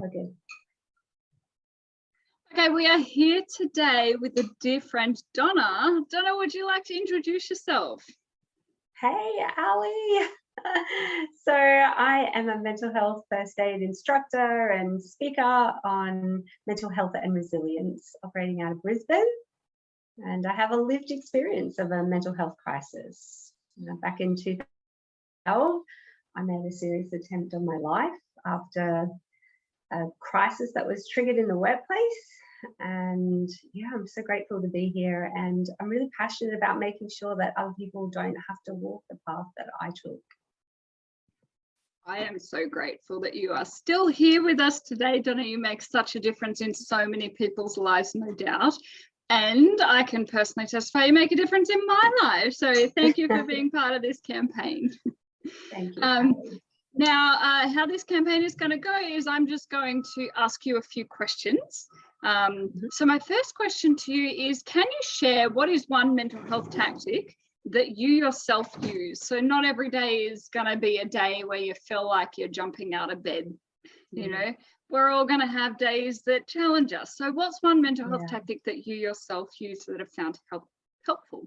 Okay. Okay, we are here today with a dear friend, Donna. Donna, would you like to introduce yourself? Hey, Ali. So I am a mental health first aid instructor and speaker on mental health and resilience, operating out of Brisbane. And I have a lived experience of a mental health crisis. Back in 2012, I made a serious attempt on my life after a crisis that was triggered in the workplace. And yeah, I'm so grateful to be here, and I'm really passionate about making sure that other people don't have to walk the path that I took. I am so grateful that you are still here with us today, Donna. You make such a difference in so many people's lives, no doubt. And I can personally testify you make a difference in my life. So thank you for being part of this campaign. Thank you. Now, how this campaign is going to go is I'm just going to ask you a few questions. So my first question to you is, can you share what is one mental health tactic that you yourself use? So not every day is going to be a day where you feel like you're jumping out of bed. You know, we're all going to have days that challenge us. So what's one mental health tactic that you yourself use that have found helpful?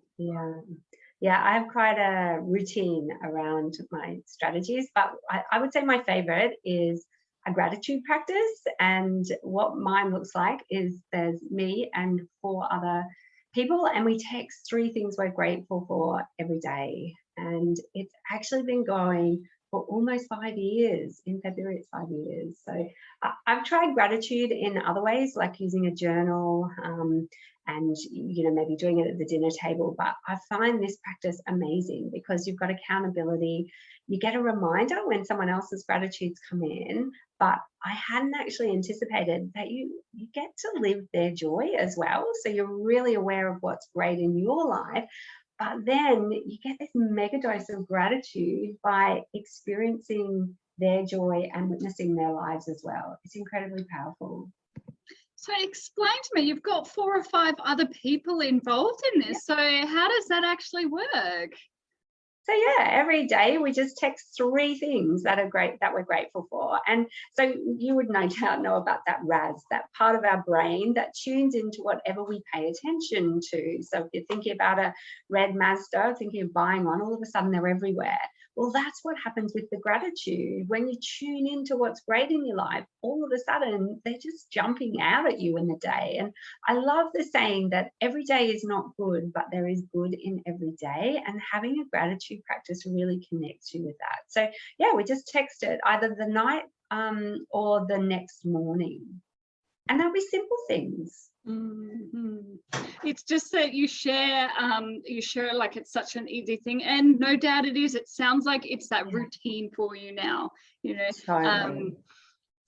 Yeah, I have quite a routine around my strategies, but I would say my favorite is a gratitude practice. And what mine looks like is there's me and 4 other people, and we text 3 things we're grateful for every day. And it's actually been going for almost 5 years. In February, it's 5 years. So I've tried gratitude in other ways, like using a journal, and maybe doing it at the dinner table. But I find this practice amazing because you've got accountability. You get a reminder when someone else's gratitudes come in, but I hadn't actually anticipated that you get to live their joy as well. So you're really aware of what's great in your life, but then you get this mega dose of gratitude by experiencing their joy and witnessing their lives as well. It's incredibly powerful. So explain to me, you've got 4 or 5 other people involved in this. So how does that actually work? So yeah, every day we just text 3 things that are great, that we're grateful for. And so you would no doubt know about that RAS, that part of our brain that tunes into whatever we pay attention to. So if you're thinking about a red Mazda, thinking of buying one, all of a sudden they're everywhere. Well, that's what happens with the gratitude. When you tune into what's great in your life, all of a sudden they're just jumping out at you in the day. And I love the saying that every day is not good, but there is good in every day. And having a gratitude practice really connects you with that. So yeah, we just text it either the night or the next morning. And they'll be simple things. It's just that you share it like it's such an easy thing, and no doubt it is. It sounds like it's that routine for you now, Totally.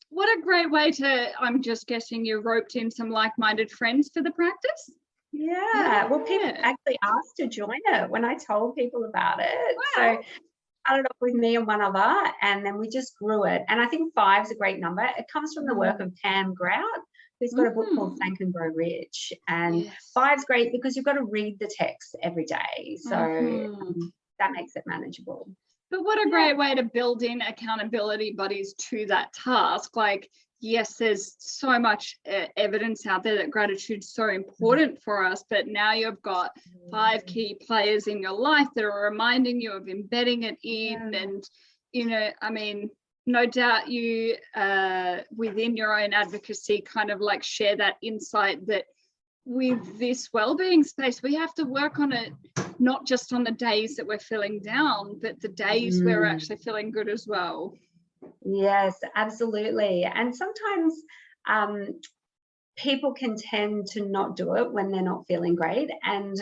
What a great way to, I'm just guessing you roped in some like-minded friends for the practice. Well, people actually asked to join it when I told people about it. Wow. So started off with me and one other, and then we just grew it. And I think 5 is a great number. It comes from the work of Tam Grout, who's got a book called Thank and Grow Rich. And 5's great because you've got to read the text every day. So that makes it manageable. But what a great way to build in accountability buddies to that task. Like, yes, there's so much evidence out there that gratitude's so important for us, but now you've got 5 key players in your life that are reminding you of embedding it in. And, I mean, no doubt you, within your own advocacy, kind of like share that insight that with this well-being space, we have to work on it, not just on the days that we're feeling down, but the days we're actually feeling good as well. Yes, absolutely. And sometimes people can tend to not do it when they're not feeling great. And,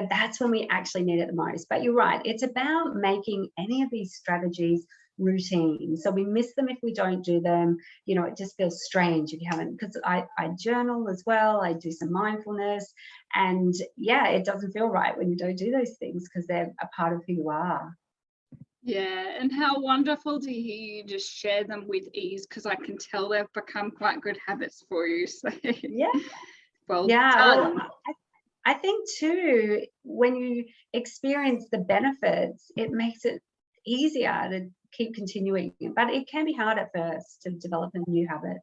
that's when we actually need it the most. But you're right. It's about making any of these strategies routine. So we miss them if we don't do them. It just feels strange if you haven't, because I journal as well. I do some mindfulness, and it doesn't feel right when you don't do those things because they're a part of who you are. Yeah, and how wonderful to hear you just share them with ease, because I can tell they've become quite good habits for you. So well done. Well, I think too, when you experience the benefits, it makes it easier to keep continuing, but it can be hard at first to develop a new habit.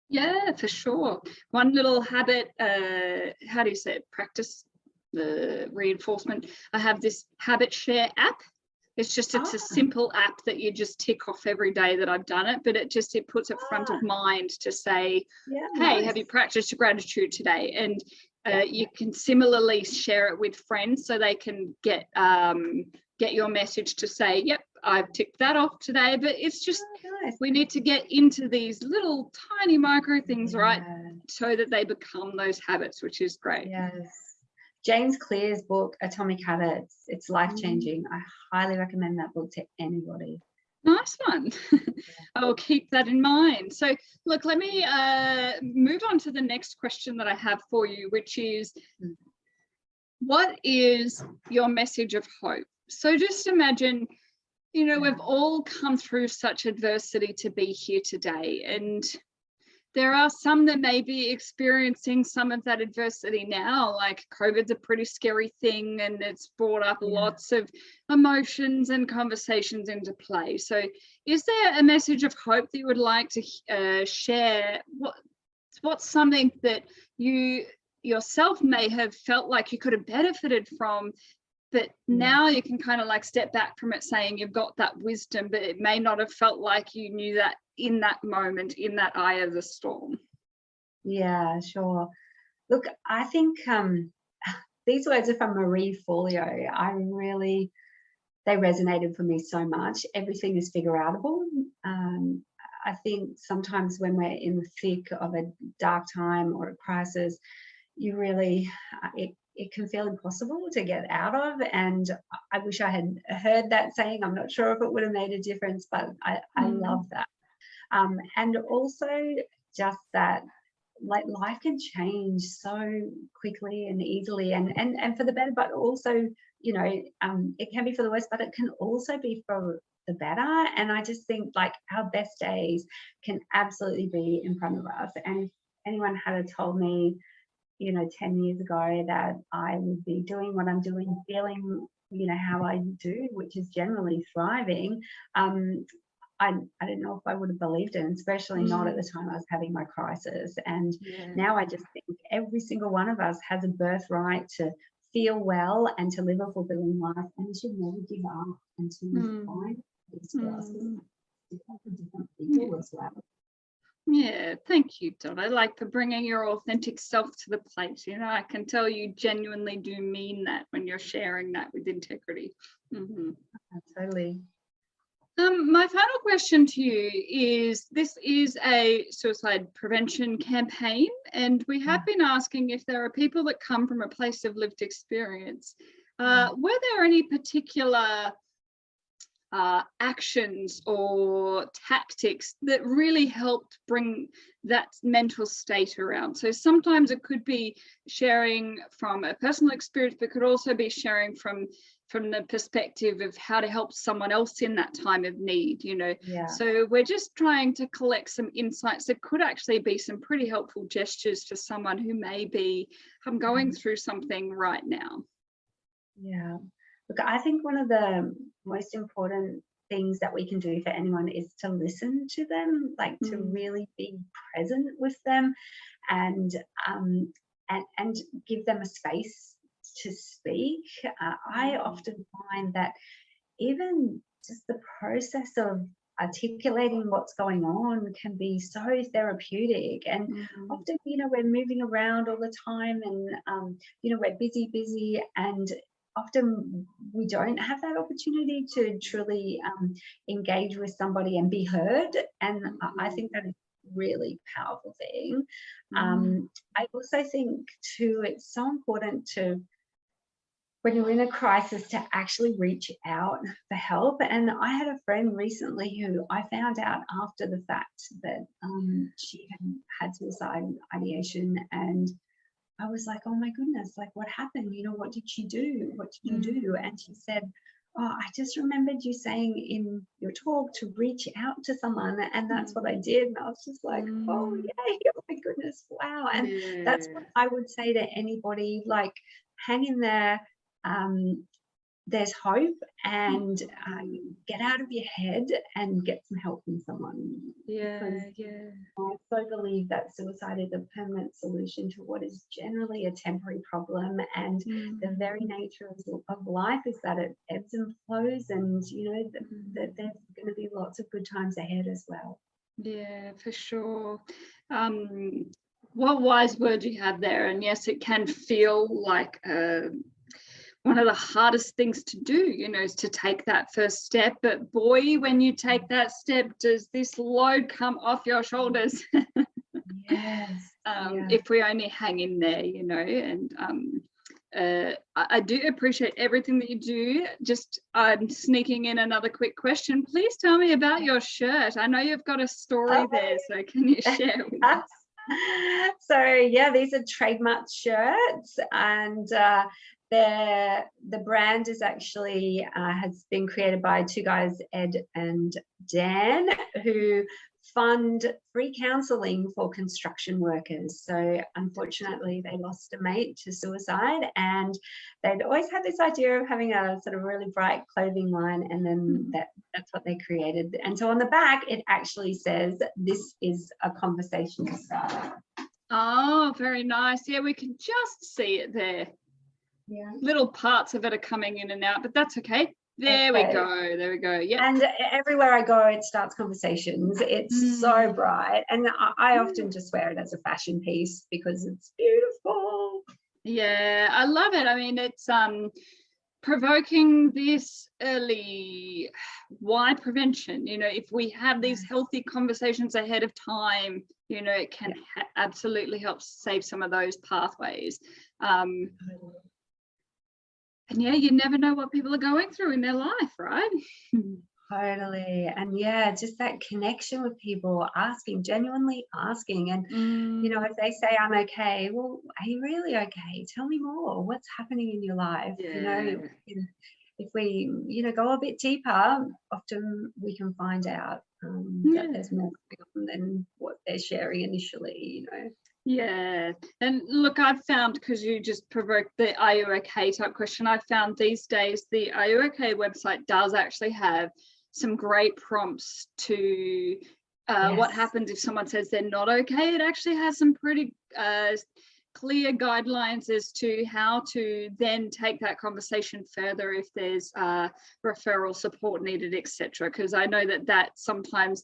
Yeah, for sure. One little habit, how do you say it? Practice the reinforcement. I have this habit share app. It's Ah, a simple app that you just tick off every day that I've done it, but it puts it front of mind to say, yeah, hey, nice. have you practiced your gratitude today? And Yeah. you can similarly share it with friends so they can get your message to say, yep, I've ticked that off today. But it's just, Nice. we need to get into these little tiny micro things, right? Yeah. So that they become those habits, which is great. Yes. James Clear's book, Atomic Habits, it's life-changing. I highly recommend that book to anybody. Nice one. I will keep that in mind. So look, let me move on to the next question that I have for you, which is, what is your message of hope? So just imagine, we've all come through such adversity to be here today, and there are some that may be experiencing some of that adversity now. Like COVID's a pretty scary thing, and it's brought up lots of emotions and conversations into play. So is there a message of hope that you would like to share? What's something that you yourself may have felt like you could have benefited from, but now you can kind of like step back from it, saying you've got that wisdom, but it may not have felt like you knew that in that moment, in that eye of the storm? Yeah, sure. Look, I think these words are from Marie Forleo. They resonated for me so much. Everything is figure-outable. I think sometimes when we're in the thick of a dark time or a crisis, you really, it can feel impossible to get out of. And I wish I had heard that saying. I'm not sure if it would have made a difference, but I love that. And also just that, like, life can change so quickly and easily, and for the better, but also, it can be for the worse, but it can also be for the better. And I just think, like, our best days can absolutely be in front of us. And if anyone had told me, 10 years ago that I would be doing what I'm doing, feeling, how I do, which is generally thriving, I don't know if I would have believed it, and especially not at the time I was having my crisis. And now I just think every single one of us has a birthright to feel well and to live a fulfilling life, and we should never give up until we find this for us. Different people as well. Yeah, thank you, Donna. Like, for bringing your authentic self to the plate. I can tell you genuinely do mean that when you're sharing that with integrity. Totally. My final question to you is, this is a suicide prevention campaign, and we have been asking if there are people that come from a place of lived experience. Were there any particular actions or tactics that really helped bring that mental state around? So sometimes it could be sharing from a personal experience, but could also be sharing from the perspective of how to help someone else in that time of need. So we're just trying to collect some insights that could actually be some pretty helpful gestures for someone who may be going through something right now. Look, I think one of the most important things that we can do for anyone is to listen to them, like to really be present with them, and give them a space to speak. I often find that even just the process of articulating what's going on can be so therapeutic. And often, we're moving around all the time, and we're busy, and often we don't have that opportunity to truly engage with somebody and be heard. And I think that is a really powerful thing. I also think too, it's so important to, when you're in a crisis, to actually reach out for help. And I had a friend recently who I found out after the fact that she had suicide ideation, and I was like, oh my goodness, like, what happened? What did she do? What did you do? And she said, oh, I just remembered you saying in your talk to reach out to someone, and that's what I did. And I was just like, oh yay, oh my goodness, wow. And that's what I would say to anybody, like, hang in there. there's hope, and get out of your head and get some help from someone. Yeah. I so believe that suicide is a permanent solution to what is generally a temporary problem, and the very nature of life is that it ebbs and flows, and you know that there's going to be lots of good times ahead as well. Yeah, for sure. What wise word you have there, and yes, it can feel like one of the hardest things to do, you know, is to take that first step. But boy, when you take that step, does this load come off your shoulders? Yes. If we only hang in there, you know. And I do appreciate everything that you do. Just I'm sneaking in another quick question. Please tell me about your shirt. I know you've got a story there, so can you share with us? So yeah, these are trademark shirts, and the brand is actually has been created by two guys, Ed and Dan, who fund free counselling for construction workers. So unfortunately they lost a mate to suicide, and they'd always had this idea of having a sort of really bright clothing line, and then that's what they created. And so on the back it actually says, "This is a conversation starter." Oh, very nice. Yeah, we can just see it there. Yeah, little parts of it are coming in and out, but that's okay. There we go. Yeah. And everywhere I go, it starts conversations. It's so bright, and I often just wear it as a fashion piece because it's beautiful. Yeah, I love it. I mean, it's provoking this early why prevention. You know, if we have these healthy conversations ahead of time, you know, it can absolutely help save some of those pathways. And yeah, you never know what people are going through in their life, right? Totally. And yeah, just that connection with people, asking, genuinely asking. And, you know, if they say, "I'm okay," well, are you really okay? Tell me more. What's happening in your life? Yeah. You know, if we, you know, go a bit deeper, often we can find out that there's more going on than what they're sharing initially, you know. Yeah, and look, I've found, because you just provoked the "Are you okay" type question, I found these days the "Are you okay" website does actually have some great prompts to what happens if someone says they're not okay. It actually has some pretty clear guidelines as to how to then take that conversation further if there's referral support needed, etc. Because I know that sometimes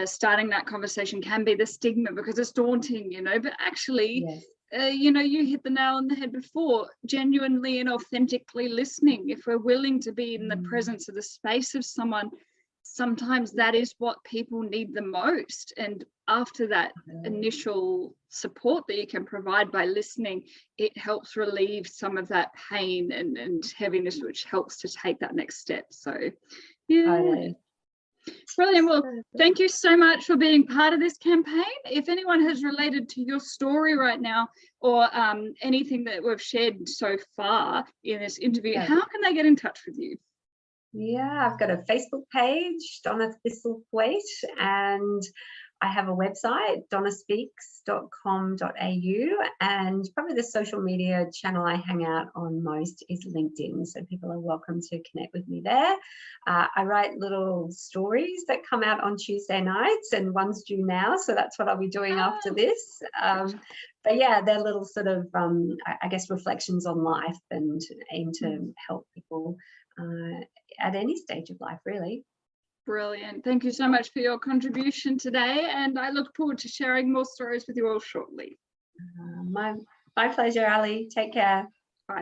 starting that conversation can be the stigma because it's daunting, you know, but actually, you know, you hit the nail on the head before, genuinely and authentically listening. If we're willing to be in the presence of the space of someone, sometimes that is what people need the most. And after that initial support that you can provide by listening, it helps relieve some of that pain and heaviness, which helps to take that next step. So yeah. Brilliant. Well, thank you so much for being part of this campaign. If anyone has related to your story right now, or anything that we've shared so far in this interview, how can they get in touch with you? Yeah, I've got a Facebook page, Donna Thistlethwaite, and I have a website, donnaspeaks.com.au, and probably the social media channel I hang out on most is LinkedIn, so people are welcome to connect with me there. I write little stories that come out on Tuesday nights, and one's due now, so that's what I'll be doing after this. But yeah, they're little sort of, I guess, reflections on life, and aim to help people at any stage of life, really. Brilliant. Thank you so much for your contribution today, and I look forward to sharing more stories with you all shortly. My pleasure, Ali. Take care.